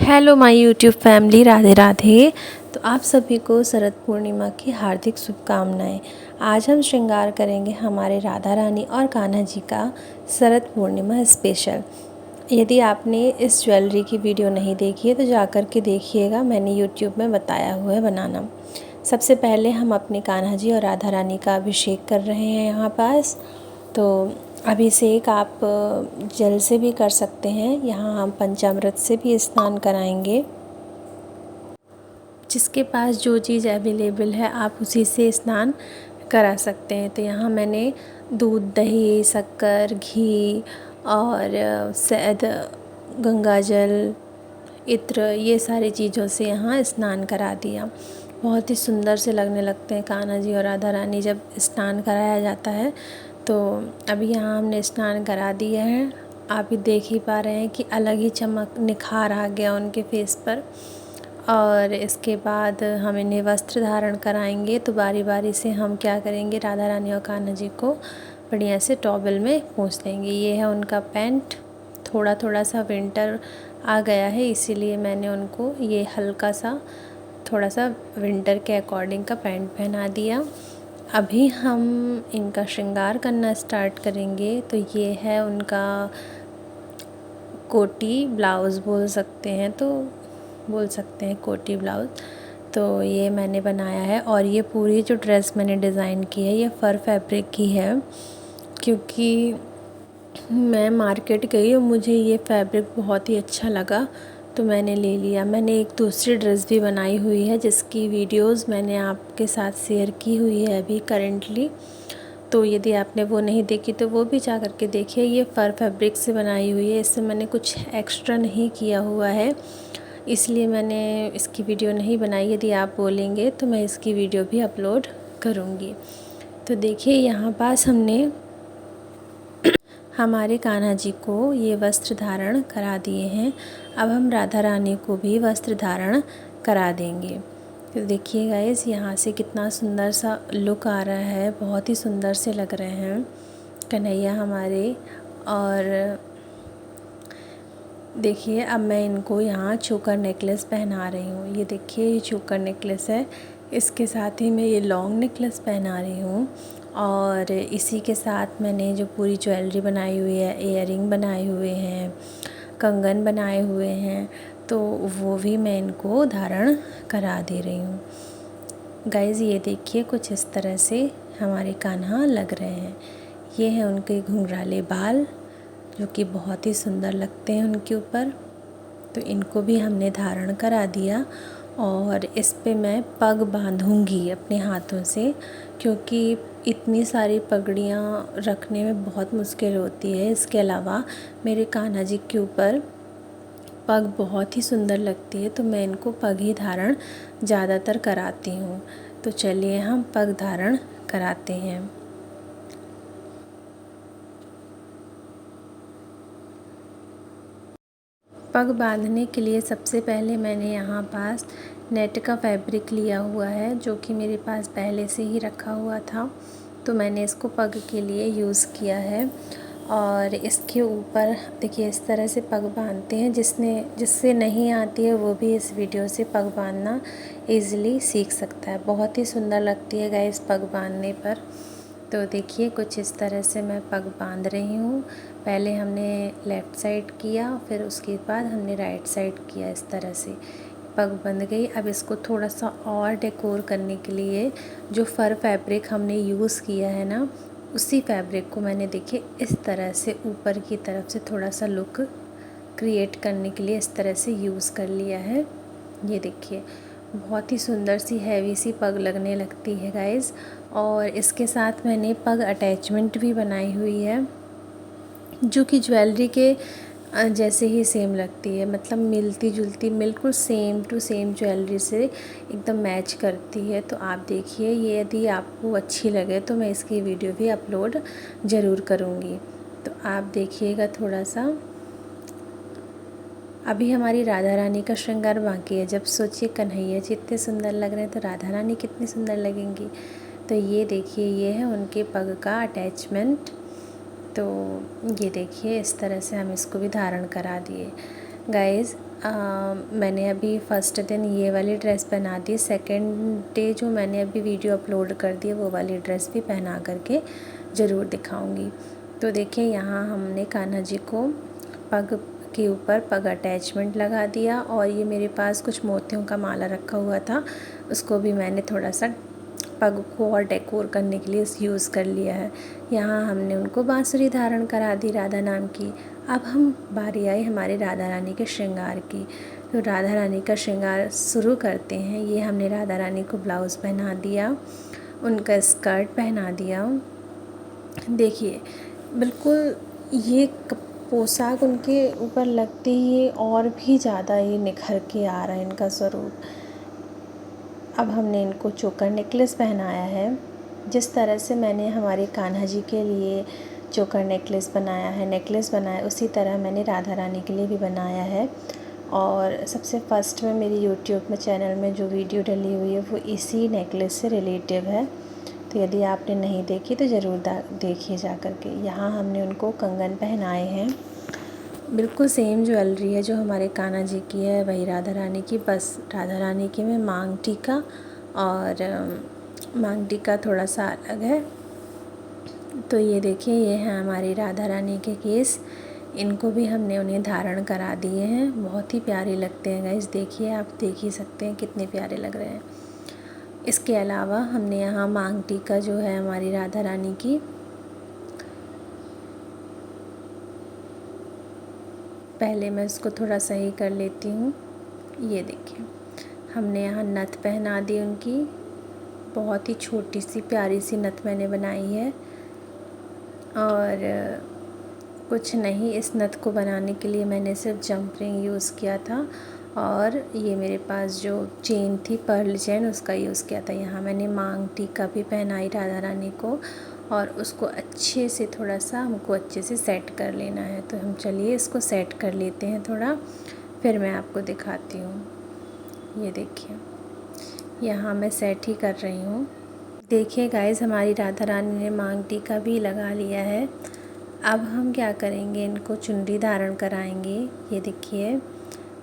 Hello my YouTube family, Radhe Radhe. तो आप सभी को शरद पूर्णिमा की हार्दिक शुभकामनाएं। आज हम श्रृंगार करेंगे हमारे राधा रानी और कान्हा जी का शरद पूर्णिमा स्पेशल। यदि आपने इस ज्वेलरी की वीडियो नहीं देखी है तो जाकर के देखिएगा, मैंने यूट्यूब में बताया हुआ है बनाना। सबसे पहले हम अपने कान्हा जी और राधा रानी का अभिषेक कर रहे हैं यहाँ पास। तो अभिषेक आप जल से भी कर सकते हैं, यहाँ हम पंचामृत से भी स्नान कराएंगे। जिसके पास जो चीज़ अवेलेबल है आप उसी से स्नान करा सकते हैं। तो यहाँ मैंने दूध, दही, शक्कर, घी और शहद, गंगा जल, इत्र, ये सारी चीज़ों से यहाँ स्नान करा दिया। बहुत ही सुंदर से लगने लगते हैं कान्हा जी और राधा रानी जब स्नान कराया जाता है। तो अभी यहाँ हमने स्नान करा दिया है। आप ही देख ही पा रहे हैं कि अलग ही चमक, निखार आ गया उनके फेस पर। और इसके बाद हम इन्हें वस्त्र धारण कराएंगे। तो बारी बारी से हम क्या करेंगे, राधा रानी और कान्हा जी को बढ़िया से टॉवल में पोंछ लेंगे। ये है उनका पैंट। थोड़ा थोड़ा सा विंटर आ गया है, इसीलिए मैंने उनको ये हल्का सा थोड़ा सा विंटर के अकॉर्डिंग का पैंट पहना दिया। अभी हम इनका श्रृंगार करना स्टार्ट करेंगे। तो ये है उनका कोटी ब्लाउज़ बोल सकते हैं, कोटी ब्लाउज़। तो ये मैंने बनाया है और ये पूरी जो ड्रेस मैंने डिज़ाइन की है ये फ़र फैब्रिक की है, क्योंकि मैं मार्केट गई और मुझे ये फैब्रिक बहुत ही अच्छा लगा तो मैंने ले लिया। मैंने एक दूसरी ड्रेस भी बनाई हुई है जिसकी वीडियोस मैंने आपके साथ शेयर की हुई है अभी करेंटली। तो यदि आपने वो नहीं देखी तो वो भी जा करके देखिए। ये फ़र फैब्रिक से बनाई हुई है, इससे मैंने कुछ एक्स्ट्रा नहीं किया हुआ है, इसलिए मैंने इसकी वीडियो नहीं बनाई। यदि आप बोलेंगे तो मैं इसकी वीडियो भी अपलोड करूँगी। तो देखिए यहाँ पास हमने हमारे कान्हा जी को ये वस्त्र धारण करा दिए हैं। अब हम राधा रानी को भी वस्त्र धारण करा देंगे। तो देखिए गाइस, यहाँ से कितना सुंदर सा लुक आ रहा है, बहुत ही सुंदर से लग रहे हैं कन्हैया हमारे। और देखिए अब मैं इनको यहाँ चोकर नेकलेस पहना रही हूँ। ये देखिए, ये चोकर नेकलेस है, इसके साथ ही मैं ये लॉन्ग नेकलेस पहना रही हूँ। और इसी के साथ मैंने जो पूरी ज्वेलरी बनाई हुई है, इयररिंग बनाए हुए हैं, कंगन बनाए हुए हैं, तो वो भी मैं इनको धारण करा दे रही हूँ। गाइज़ ये देखिए, कुछ इस तरह से हमारे कान्हा लग रहे हैं। ये हैं उनके घुंघराले बाल जो कि बहुत ही सुंदर लगते हैं उनके ऊपर। तो इनको भी हमने धारण करा दिया और इस पे मैं पग बांधूंगी अपने हाथों से, क्योंकि इतनी सारी पगड़ियाँ रखने में बहुत मुश्किल होती है। इसके अलावा मेरे कान्हा जी के ऊपर पग बहुत ही सुंदर लगती है, तो मैं इनको पग ही धारण ज़्यादातर कराती हूँ। तो चलिए हम पग धारण कराते हैं। पग बांधने के लिए सबसे पहले मैंने यहाँ पास नेट का फैब्रिक लिया हुआ है, जो कि मेरे पास पहले से ही रखा हुआ था। तो मैंने इसको पग के लिए यूज़ किया है। और इसके ऊपर देखिए इस तरह से पग बांधते हैं। जिससे नहीं आती है वो भी इस वीडियो से पग बांधना ईज़िली सीख सकता है। बहुत ही सुंदर लगती है गाइस पग बांधने पर। तो देखिए कुछ इस तरह से मैं पग बांध रही हूँ। पहले हमने लेफ़्ट साइड किया, फिर उसके बाद हमने राइट साइड किया। इस तरह से पग बंध गई। अब इसको थोड़ा सा और डेकोर करने के लिए जो फ़र फैब्रिक हमने यूज़ किया है ना, उसी फैब्रिक को मैंने देखिए इस तरह से ऊपर की तरफ से थोड़ा सा लुक क्रिएट करने के लिए इस तरह से यूज़ कर लिया है। ये देखिए बहुत ही सुंदर सी हैवी सी पग लगने लगती है गाइज़। और इसके साथ मैंने पग अटैचमेंट भी बनाई हुई है, जो कि ज्वेलरी के जैसे ही सेम लगती है, मतलब मिलती जुलती, बिल्कुल सेम टू सेम ज्वेलरी से एकदम मैच करती है। तो आप देखिए, ये यदि आपको अच्छी लगे तो मैं इसकी वीडियो भी अपलोड ज़रूर करूँगी। तो आप देखिएगा थोड़ा सा। अभी हमारी राधा रानी का श्रृंगार बाकी है। जब सोचिए कन्हैया जी इतने सुंदर लग रहे हैं तो राधा रानी कितनी सुंदर लगेंगी। तो ये देखिए, ये है उनके पग का अटैचमेंट। तो ये देखिए इस तरह से हम इसको भी धारण करा दिए। गाइज़ मैंने अभी फर्स्ट दिन ये वाली ड्रेस पहना दी, सेकंड डे जो मैंने अभी वीडियो अपलोड कर दी वो वाली ड्रेस भी पहना करके ज़रूर दिखाऊंगी। तो देखिए यहाँ हमने कान्हा जी को पग के ऊपर पग अटैचमेंट लगा दिया, और ये मेरे पास कुछ मोतियों का माला रखा हुआ था, उसको भी मैंने थोड़ा सा पग को और डेकोर करने के लिए यूज़ कर लिया है। यहाँ हमने उनको बांसुरी धारण करा दी राधा नाम की। अब हम बारी आई हमारे राधा रानी के श्रृंगार की, तो राधा रानी का श्रृंगार शुरू करते हैं। ये हमने राधा रानी को ब्लाउज़ पहना दिया, उनका स्कर्ट पहना दिया। देखिए बिल्कुल ये पोशाक उनके ऊपर लगते ही और भी ज़्यादा ये निखर के आ रहा है इनका स्वरूप। अब हमने इनको चोकर नेकलेस पहनाया है। जिस तरह से मैंने हमारे कान्हा जी के लिए चोकर नेकलेस बनाया उसी तरह मैंने राधा रानी के लिए भी बनाया है। और सबसे फर्स्ट में मेरी यूट्यूब में चैनल में जो वीडियो डली हुई है वो इसी नेकलेस से रिलेटिव है, तो यदि आपने नहीं देखी तो ज़रूर देखिए जा कर के। यहाँ हमने उनको कंगन पहनाए हैं, बिल्कुल सेम ज्वेलरी है जो हमारे कान्हा जी की है वही राधा रानी की, बस राधा रानी की में मांग टीका, और मांग टीका थोड़ा सा अलग है। तो ये देखिए ये हैं हमारी राधा रानी के केस, इनको भी हमने उन्हें धारण करा दिए हैं। बहुत ही प्यारे लगते हैं गाइस, देखिए आप देख ही सकते हैं कितने प्यारे लग रहे हैं। इसके अलावा हमने यहाँ मांग टीका जो है हमारी राधा रानी की, पहले मैं इसको थोड़ा सही कर लेती हूँ। ये देखिए हमने यहाँ नथ पहना दी उनकी, बहुत ही छोटी सी प्यारी सी नथ मैंने बनाई है। और कुछ नहीं, इस नथ को बनाने के लिए मैंने सिर्फ जंप रिंग यूज़ किया था, और ये मेरे पास जो चेन थी पर्ल चेन उसका यूज़ किया था। यहाँ मैंने मांग टीका भी पहनाई राधा रानी को, और उसको अच्छे से थोड़ा सा हमको अच्छे से सेट कर लेना है। तो हम चलिए इसको सेट कर लेते हैं थोड़ा, फिर मैं आपको दिखाती हूँ। ये देखिए यहाँ मैं सेट ही कर रही हूँ। देखिए गाइस हमारी राधा रानी ने मांग टीका भी लगा लिया है। अब हम क्या करेंगे, इनको चुनरी धारण कराएंगे। ये देखिए,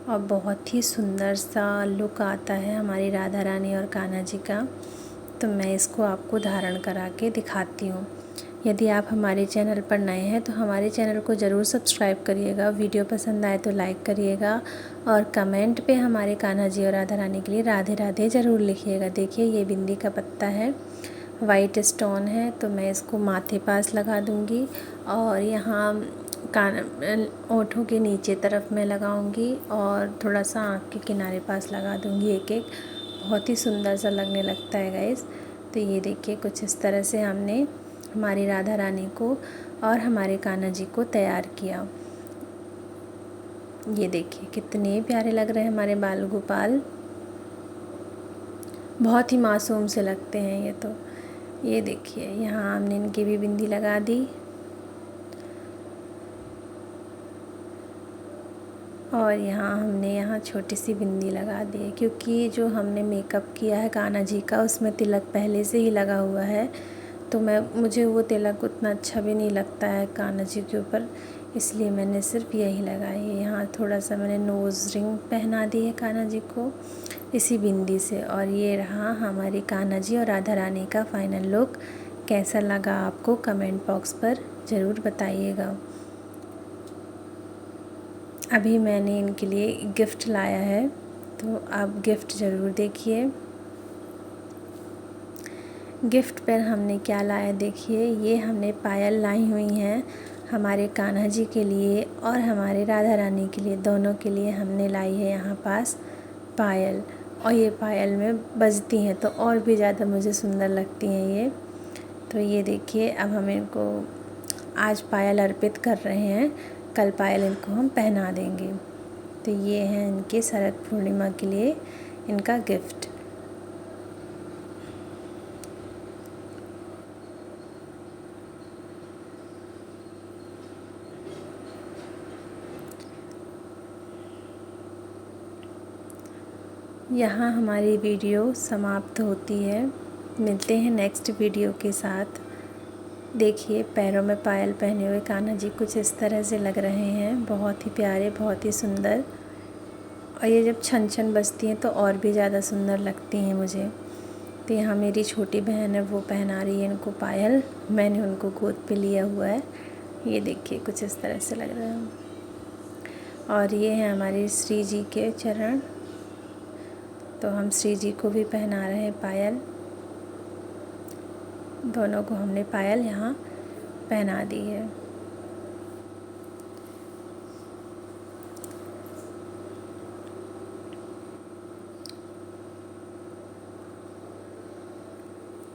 और बहुत ही सुंदर सा लुक आता है हमारी राधा रानी और कान्हा जी का। तो मैं इसको आपको धारण करा के दिखाती हूँ। यदि आप हमारे चैनल पर नए हैं तो हमारे चैनल को ज़रूर सब्सक्राइब करिएगा, वीडियो पसंद आए तो लाइक करिएगा, और कमेंट पे हमारे कान्हा जी और राधा रानी के लिए राधे राधे ज़रूर लिखिएगा। देखिए ये बिंदी का पत्ता है, वाइट स्टोन है, तो मैं इसको माथे पास लगा दूँगी, और यहाँ ओंठों के नीचे तरफ मैं लगाऊंगी, और थोड़ा सा आँख के किनारे पास लगा दूँगी एक एक। बहुत ही सुंदर सा लगने लगता है गाइस। तो ये देखिए कुछ इस तरह से हमने हमारी राधा रानी को और हमारे कान्हा जी को तैयार किया। ये देखिए कितने प्यारे लग रहे हैं हमारे बाल गोपाल, बहुत ही मासूम से लगते हैं ये तो। ये देखिए यहाँ हमने इनकी भी बिंदी लगा दी, और यहाँ हमने छोटी सी बिंदी लगा दी है, क्योंकि जो हमने मेकअप किया है कान्हा जी का उसमें तिलक पहले से ही लगा हुआ है, तो मुझे वो तिलक उतना अच्छा भी नहीं लगता है कान्हा जी के ऊपर, इसलिए मैंने सिर्फ यही लगाई है। यहाँ थोड़ा सा मैंने नोज़ रिंग पहना दी है कान्हा जी को इसी बिंदी से। और ये रहा हमारी कान्हा जी और राधा रानी का फाइनल लुक। कैसा लगा आपको कमेंट बॉक्स पर ज़रूर बताइएगा। अभी मैंने इनके लिए गिफ्ट लाया है, तो आप गिफ्ट ज़रूर देखिए। गिफ्ट पर हमने क्या लाया देखिए, ये हमने पायल लाई हुई हैं हमारे कान्हा जी के लिए और हमारे राधा रानी के लिए, दोनों के लिए हमने लाई है यहाँ पास पायल। और ये पायल में बजती हैं तो और भी ज़्यादा मुझे सुंदर लगती हैं ये। तो ये देखिए अब हम इनको आज पायल अर्पित कर रहे हैं, कल पायल इनको हम पहना देंगे। तो ये हैं इनके शरद पूर्णिमा के लिए इनका गिफ्ट। यहाँ हमारी वीडियो समाप्त होती है, मिलते हैं नेक्स्ट वीडियो के साथ। देखिए पैरों में पायल पहने हुए कान्हा जी कुछ इस तरह से लग रहे हैं, बहुत ही प्यारे, बहुत ही सुंदर। और ये जब छन छन बजती हैं तो और भी ज़्यादा सुंदर लगती हैं मुझे। तो यहाँ मेरी छोटी बहन है, वो पहना रही है इनको पायल। मैंने उनको गोद पे लिया हुआ है। ये देखिए कुछ इस तरह से लग रहा है। और ये हैं हमारे श्री जी के चरण, तो हम श्री जी को भी पहना रहे हैं पायल। दोनों को हमने पायल यहाँ पहना दी है।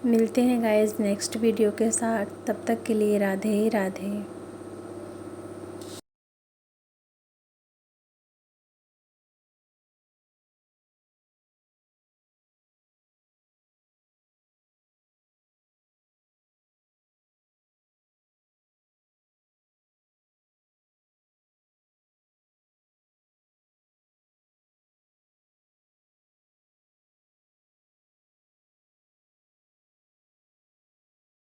मिलते हैं गाइस नेक्स्ट वीडियो के साथ, तब तक के लिए राधे राधे।